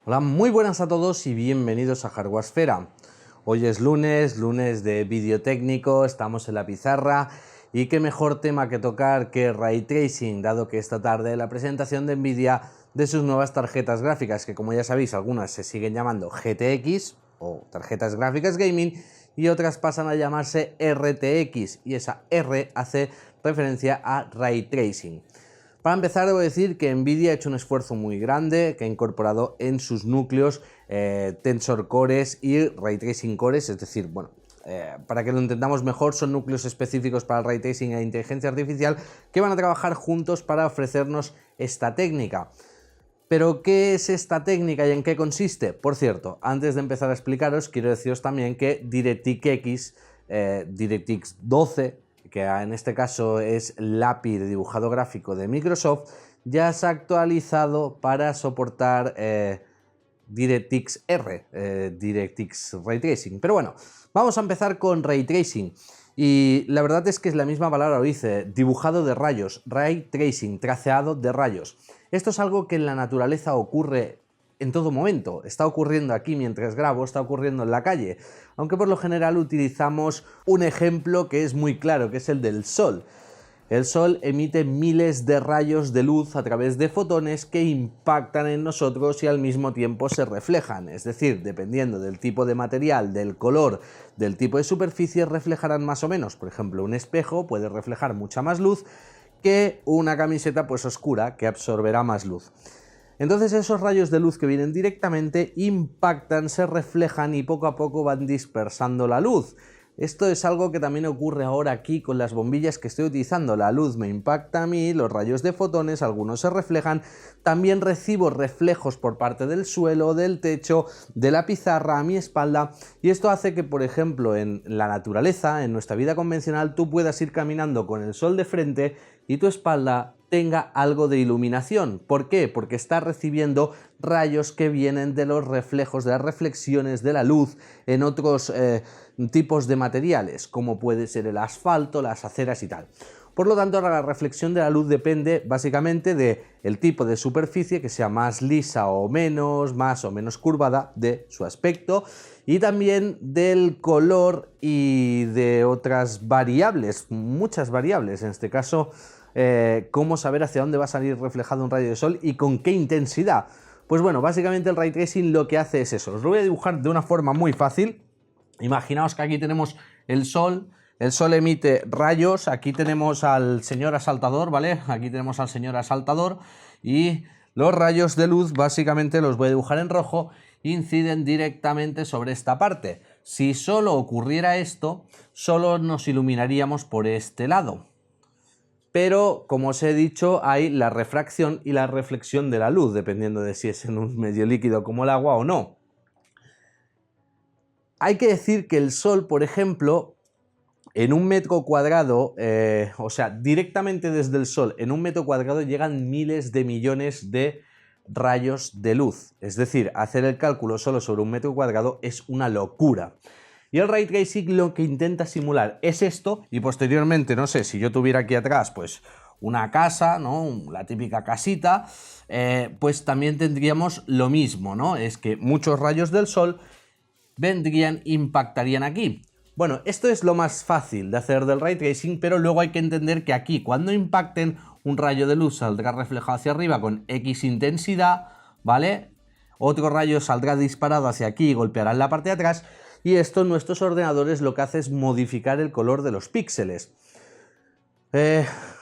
Hola, muy buenas a todos y bienvenidos a Hardwaresfera. Hoy es lunes de vídeo técnico, estamos en la pizarra y qué mejor tema que tocar que Ray Tracing, dado que esta tarde la presentación de Nvidia de sus nuevas tarjetas gráficas, que como ya sabéis algunas se siguen llamando GTX o tarjetas gráficas gaming y otras pasan a llamarse RTX y esa R hace referencia a Ray Tracing. Para empezar, debo decir que Nvidia ha hecho un esfuerzo muy grande, que ha incorporado en sus núcleos Tensor Cores y Ray Tracing Cores, es decir, bueno, para que lo entendamos mejor, son núcleos específicos para el Ray Tracing e inteligencia artificial que van a trabajar juntos para ofrecernos esta técnica. Pero, ¿qué es esta técnica y en qué consiste? Por cierto, antes de empezar a explicaros, quiero deciros también que DirectX 12, que en este caso es el API de dibujado gráfico de Microsoft, ya se ha actualizado para soportar DirectX R, DirectX Ray Tracing. Pero bueno, vamos a empezar con Ray Tracing. Y la verdad es que es la misma palabra, lo dice, dibujado de rayos, Ray Tracing, traceado de rayos. Esto es algo que en la naturaleza ocurre en todo momento, está ocurriendo aquí mientras grabo, está ocurriendo en la calle, aunque por lo general utilizamos un ejemplo que es muy claro, que es el del sol. El sol emite miles de rayos de luz a través de fotones que impactan en nosotros y al mismo tiempo se reflejan, es decir, dependiendo del tipo de material, del color, del tipo de superficie, reflejarán más o menos. Por ejemplo, un espejo puede reflejar mucha más luz que una camiseta pues oscura que absorberá más luz. Entonces esos rayos de luz que vienen directamente impactan, se reflejan y poco a poco van dispersando la luz. Esto es algo que también ocurre ahora aquí con las bombillas que estoy utilizando. La luz me impacta a mí, los rayos de fotones, algunos se reflejan, también recibo reflejos por parte del suelo, del techo, de la pizarra, a mi espalda, y esto hace que, por ejemplo, en la naturaleza, en nuestra vida convencional, tú puedas ir caminando con el sol de frente y tu espalda tenga algo de iluminación. ¿Por qué? Porque está recibiendo rayos que vienen de los reflejos, de las reflexiones de la luz en otros tipos de materiales, como puede ser el asfalto, las aceras y tal. Por lo tanto, la reflexión de la luz depende básicamente del tipo de superficie, que sea más lisa o menos, más o menos curvada, de su aspecto, y también del color y de otras variables, muchas variables, en este caso, cómo saber hacia dónde va a salir reflejado un rayo de sol y con qué intensidad. Pues bueno, básicamente el Ray Tracing lo que hace es eso. Os lo voy a dibujar de una forma muy fácil. Imaginaos que aquí tenemos el sol emite rayos, aquí tenemos al señor asaltador, ¿vale? Aquí tenemos al señor asaltador y los rayos de luz básicamente los voy a dibujar en rojo, inciden directamente sobre esta parte. Si solo ocurriera esto, solo nos iluminaríamos por este lado. Pero, como os he dicho, hay la refracción y la reflexión de la luz, dependiendo de si es en un medio líquido como el agua o no. Hay que decir que el sol, por ejemplo, en un metro cuadrado, o sea, directamente desde el sol, en un metro cuadrado llegan miles de millones de rayos de luz. Es decir, hacer el cálculo solo sobre un metro cuadrado es una locura. Y el Ray Tracing lo que intenta simular es esto, y posteriormente, no sé, si yo tuviera aquí atrás pues una casa, ¿no? La típica casita, pues también tendríamos lo mismo, ¿no? Es que muchos rayos del sol vendrían, impactarían aquí. Bueno, esto es lo más fácil de hacer del Ray Tracing, pero luego hay que entender que aquí, cuando impacten, un rayo de luz saldrá reflejado hacia arriba con X intensidad, ¿vale? Otro rayo saldrá disparado hacia aquí y golpeará en la parte de atrás, y esto en nuestros ordenadores lo que hace es modificar el color de los píxeles.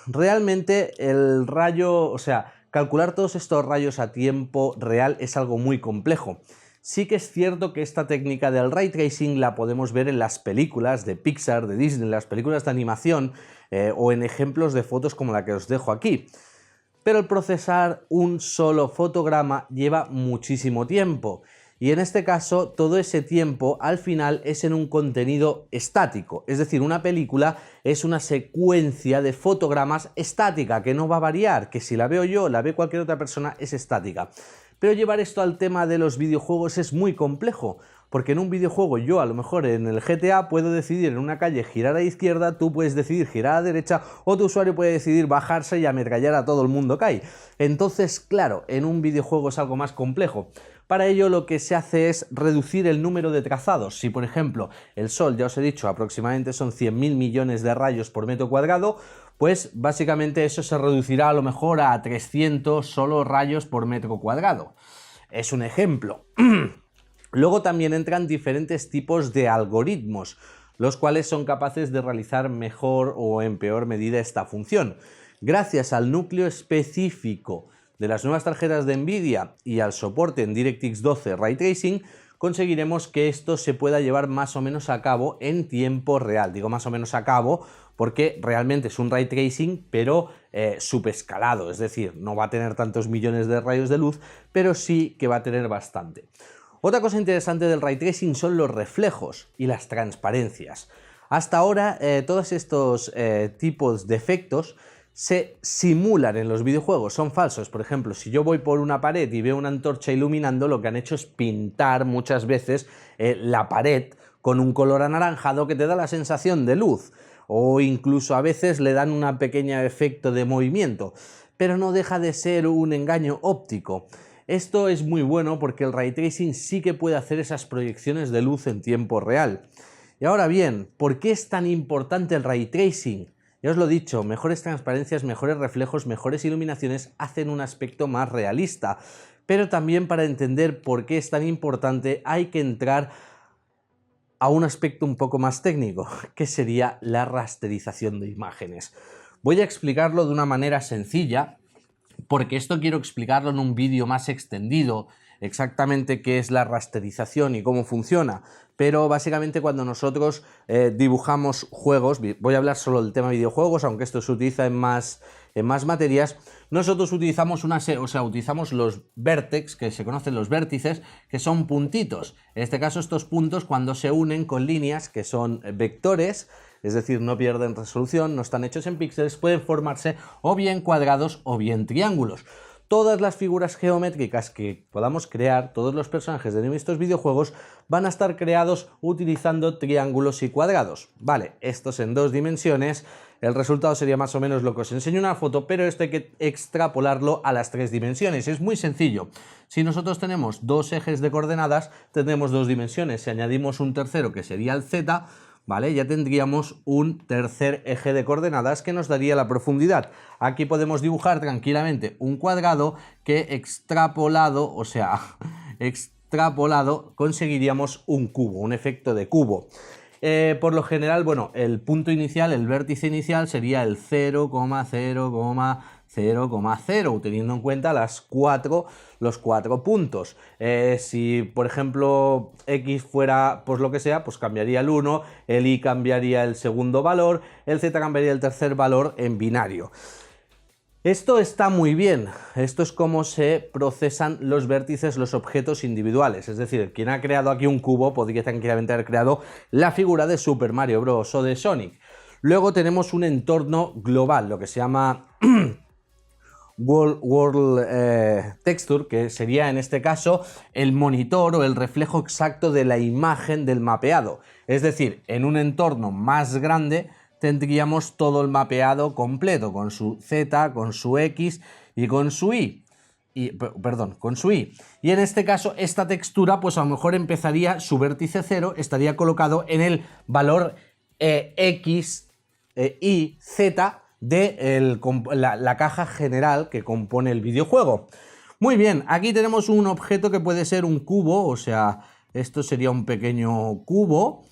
Realmente el rayo, o sea, calcular todos estos rayos a tiempo real es algo muy complejo. Sí que es cierto que esta técnica del Ray Tracing la podemos ver en las películas de Pixar, de Disney, en las películas de animación o en ejemplos de fotos como la que os dejo aquí. Pero el procesar un solo fotograma lleva muchísimo tiempo. Y en este caso, todo ese tiempo al final es en un contenido estático. Es decir, una película es una secuencia de fotogramas estática, que no va a variar, que si la veo yo, la ve cualquier otra persona, es estática. Pero llevar esto al tema de los videojuegos es muy complejo, porque en un videojuego yo a lo mejor en el GTA puedo decidir en una calle girar a la izquierda, tú puedes decidir girar a la derecha o tu usuario puede decidir bajarse y ametrallar a todo el mundo que hay. Entonces, claro, en un videojuego es algo más complejo. Para ello lo que se hace es reducir el número de trazados. Si por ejemplo el Sol, ya os he dicho, aproximadamente son 100.000 millones de rayos por metro cuadrado, pues básicamente eso se reducirá a lo mejor a 300 solo rayos por metro cuadrado. Es un ejemplo. Luego también entran diferentes tipos de algoritmos, los cuales son capaces de realizar mejor o en peor medida esta función. Gracias al núcleo específico de las nuevas tarjetas de Nvidia y al soporte en DirectX 12 Ray Tracing, conseguiremos que esto se pueda llevar más o menos a cabo en tiempo real. Digo más o menos a cabo porque realmente es un Ray Tracing, pero subescalado, es decir, no va a tener tantos millones de rayos de luz, pero sí que va a tener bastante. Otra cosa interesante del Ray Tracing son los reflejos y las transparencias. Hasta ahora todos estos tipos de efectos se simulan en los videojuegos, son falsos. Por ejemplo, si yo voy por una pared y veo una antorcha iluminando, lo que han hecho es pintar muchas veces la pared con un color anaranjado que te da la sensación de luz, o incluso a veces le dan un pequeño efecto de movimiento, pero no deja de ser un engaño óptico. Esto es muy bueno porque el Ray Tracing sí que puede hacer esas proyecciones de luz en tiempo real. Y ahora bien, ¿por qué es tan importante el Ray Tracing? Ya os lo he dicho, mejores transparencias, mejores reflejos, mejores iluminaciones hacen un aspecto más realista. Pero también para entender por qué es tan importante hay que entrar a un aspecto un poco más técnico, que sería la rasterización de imágenes. Voy a explicarlo de una manera sencilla, porque esto quiero explicarlo en un vídeo más extendido, exactamente qué es la rasterización y cómo funciona, pero básicamente cuando nosotros dibujamos juegos, voy a hablar solo del tema videojuegos, aunque esto se utiliza en más materias, nosotros utilizamos utilizamos los vértices, que se conocen los vértices, que son puntitos. En este caso estos puntos cuando se unen con líneas que son vectores, es decir, no pierden resolución, no están hechos en píxeles, pueden formarse o bien cuadrados o bien triángulos. Todas las figuras geométricas que podamos crear, todos los personajes de estos videojuegos van a estar creados utilizando triángulos y cuadrados. Vale, estos en 2 dimensiones, el resultado sería más o menos lo que os enseño en una foto, pero esto hay que extrapolarlo a las 3 dimensiones. Es muy sencillo. Si nosotros tenemos 2 ejes de coordenadas, tendremos 2 dimensiones. Si añadimos un tercero que sería el Z, ¿vale? Ya tendríamos un tercer eje de coordenadas que nos daría la profundidad. Aquí podemos dibujar tranquilamente un cuadrado que extrapolado, conseguiríamos un cubo, un efecto de cubo. Por lo general, bueno, el punto inicial, el vértice inicial sería el 0,0,0,0, teniendo en cuenta los 4 puntos. Si, por ejemplo, X fuera, pues lo que sea, pues cambiaría el 1, el Y cambiaría el segundo valor, el Z cambiaría el tercer valor en binario. Esto está muy bien, esto es como se procesan los vértices, los objetos individuales, es decir, quien ha creado aquí un cubo podría tranquilamente haber creado la figura de Super Mario Bros. O de Sonic. Luego tenemos un entorno global, lo que se llama World Texture, que sería en este caso el monitor o el reflejo exacto de la imagen del mapeado, es decir, en un entorno más grande tendríamos todo el mapeado completo, con su Z, con su X y con su Y. Con su Y. Y en este caso, esta textura, pues a lo mejor empezaría, su vértice 0 estaría colocado en el valor X, Y, Z de la caja general que compone el videojuego. Muy bien, aquí tenemos un objeto que puede ser un cubo, o sea, esto sería un pequeño cubo.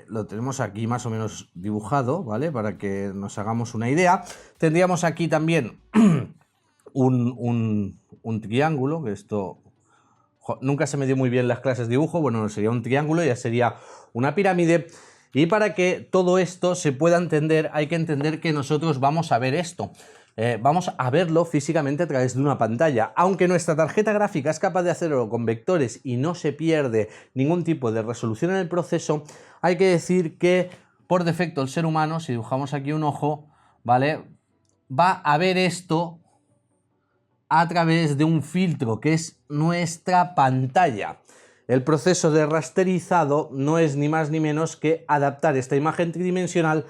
Lo tenemos aquí más o menos dibujado, ¿vale? Para que nos hagamos una idea. Tendríamos aquí también un triángulo, que esto nunca se me dio muy bien las clases de dibujo. Bueno, sería un triángulo, ya sería una pirámide. Y para que todo esto se pueda entender, hay que entender que nosotros vamos a ver esto. Vamos a verlo físicamente a través de una pantalla. Aunque nuestra tarjeta gráfica es capaz de hacerlo con vectores y no se pierde ningún tipo de resolución en el proceso, hay que decir que por defecto el ser humano, si dibujamos aquí un ojo, ¿vale?, va a ver esto a través de un filtro que es nuestra pantalla. El proceso de rasterizado no es ni más ni menos que adaptar esta imagen tridimensional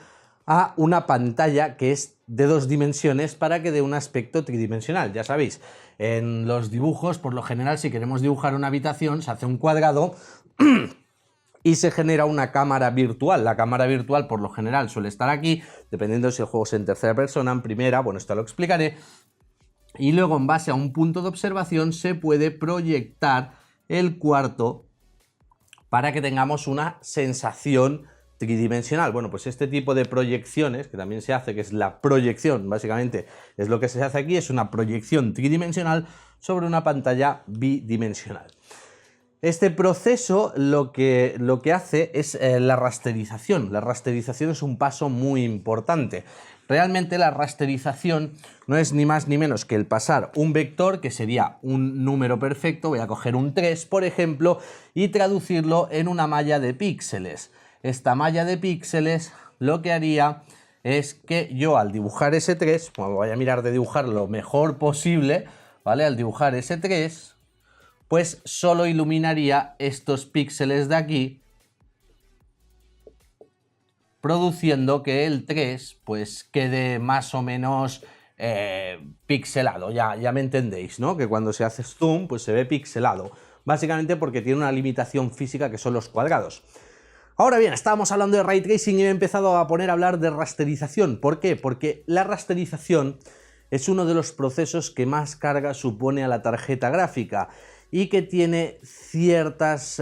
a una pantalla que es de 2 dimensiones para que dé un aspecto tridimensional. Ya sabéis, En los dibujos, por lo general, si queremos dibujar una habitación, se hace un cuadrado y se genera una cámara virtual. La cámara virtual, por lo general, suele estar aquí, dependiendo si el juego es en tercera persona, en primera, bueno, esto lo explicaré. Y luego, en base a un punto de observación, se puede proyectar el cuarto para que tengamos una sensación tridimensional. Bueno, pues este tipo de proyecciones, que también se hace, que es la proyección, básicamente es lo que se hace aquí, es una proyección tridimensional sobre una pantalla bidimensional. Este proceso lo que hace es la rasterización. La rasterización es un paso muy importante. Realmente la rasterización no es ni más ni menos que el pasar un vector, que sería un número perfecto, voy a coger un 3, por ejemplo, y traducirlo en una malla de píxeles. Esta malla de píxeles lo que haría es que yo al dibujar ese 3, bueno, voy a mirar de dibujar lo mejor posible, ¿vale? Al dibujar ese 3, pues solo iluminaría estos píxeles de aquí, produciendo que el 3 pues quede más o menos pixelado, ya me entendéis, ¿no? Que cuando se hace zoom pues se ve pixelado, básicamente porque tiene una limitación física que son los cuadrados. Ahora bien, estábamos hablando de Ray Tracing y he empezado a poner a hablar de rasterización. ¿Por qué? Porque la rasterización es uno de los procesos que más carga supone a la tarjeta gráfica y que tiene ciertas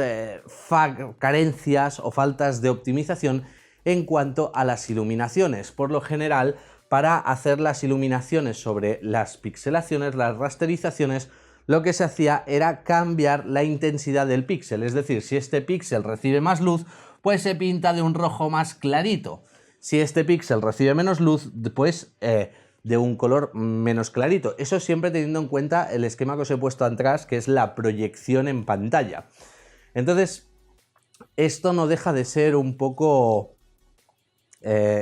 carencias o faltas de optimización en cuanto a las iluminaciones. Por lo general, para hacer las iluminaciones sobre las pixelaciones, las rasterizaciones, lo que se hacía era cambiar la intensidad del píxel. Es decir, si este píxel recibe más luz, pues se pinta de un rojo más clarito. Si este píxel recibe menos luz, pues de un color menos clarito. Eso siempre teniendo en cuenta el esquema que os he puesto atrás, que es la proyección en pantalla. Entonces, esto no deja de ser un poco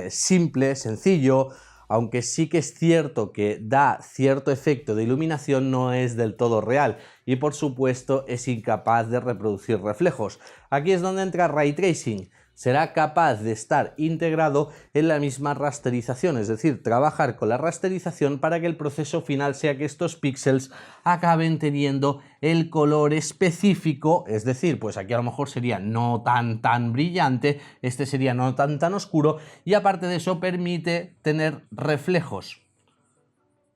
simple, sencillo, aunque sí que es cierto que da cierto efecto de iluminación, no es del todo real y por supuesto es incapaz de reproducir reflejos. Aquí es donde entra Ray Tracing. Será capaz de estar integrado en la misma rasterización, es decir, trabajar con la rasterización para que el proceso final sea que estos píxeles acaben teniendo el color específico, es decir, pues aquí a lo mejor sería no tan brillante, este sería no tan oscuro y aparte de eso permite tener reflejos,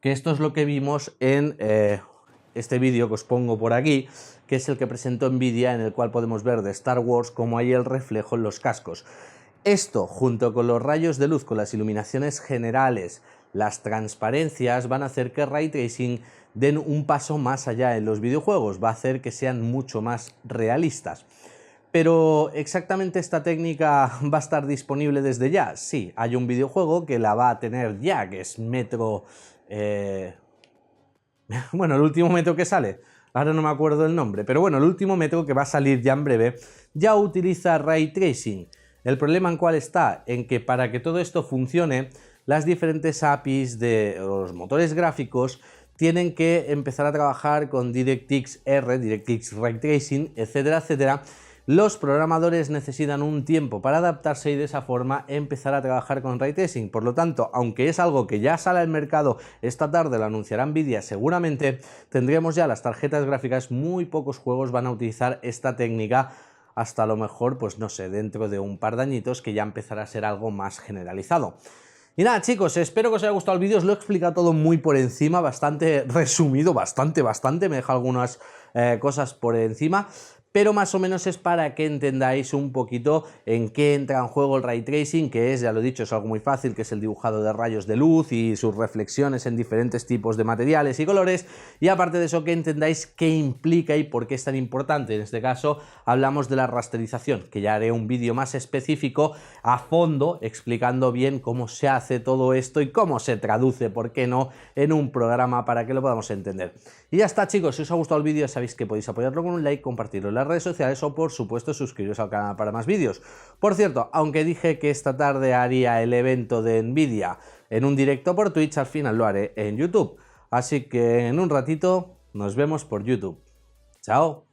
que esto es lo que vimos en este vídeo que os pongo por aquí, que es el que presentó Nvidia, en el cual podemos ver de Star Wars cómo hay el reflejo en los cascos. Esto, junto con los rayos de luz, con las iluminaciones generales, las transparencias, van a hacer que Ray Tracing den un paso más allá en los videojuegos, va a hacer que sean mucho más realistas. Pero ¿exactamente esta técnica va a estar disponible desde ya? Sí, hay un videojuego que la va a tener ya, que es Metro... Bueno, el último Metro que sale, ahora no me acuerdo el nombre, pero bueno, el último Metro que va a salir ya en breve, ya utiliza Ray Tracing. El problema en cuál está, en que para que todo esto funcione, las diferentes APIs de los motores gráficos tienen que empezar a trabajar con DirectX R, DirectX Ray Tracing, etcétera, etcétera. Los programadores necesitan un tiempo para adaptarse y de esa forma empezar a trabajar con Ray Tracing. Por lo tanto, aunque es algo que ya sale al mercado esta tarde, lo anunciará Nvidia seguramente, tendremos ya las tarjetas gráficas, muy pocos juegos van a utilizar esta técnica hasta a lo mejor, pues no sé, dentro de un par de añitos que ya empezará a ser algo más generalizado. Y nada chicos, espero que os haya gustado el vídeo, os lo he explicado todo muy por encima, bastante resumido, bastante, me he dejado algunas cosas por encima, pero más o menos es para que entendáis un poquito en qué entra en juego el Ray Tracing, que es, ya lo he dicho, es algo muy fácil, que es el dibujado de rayos de luz y sus reflexiones en diferentes tipos de materiales y colores, y aparte de eso que entendáis qué implica y por qué es tan importante. En este caso hablamos de la rasterización, que ya haré un vídeo más específico a fondo explicando bien cómo se hace todo esto y cómo se traduce, por qué no, en un programa para que lo podamos entender. Y ya está chicos, si os ha gustado el vídeo sabéis que podéis apoyarlo con un like, compartirlo en las redes sociales o por supuesto suscribiros al canal para más vídeos. Por cierto, aunque dije que esta tarde haría el evento de Nvidia en un directo por Twitch, al final lo haré en YouTube. Así que en un ratito nos vemos por YouTube. Chao.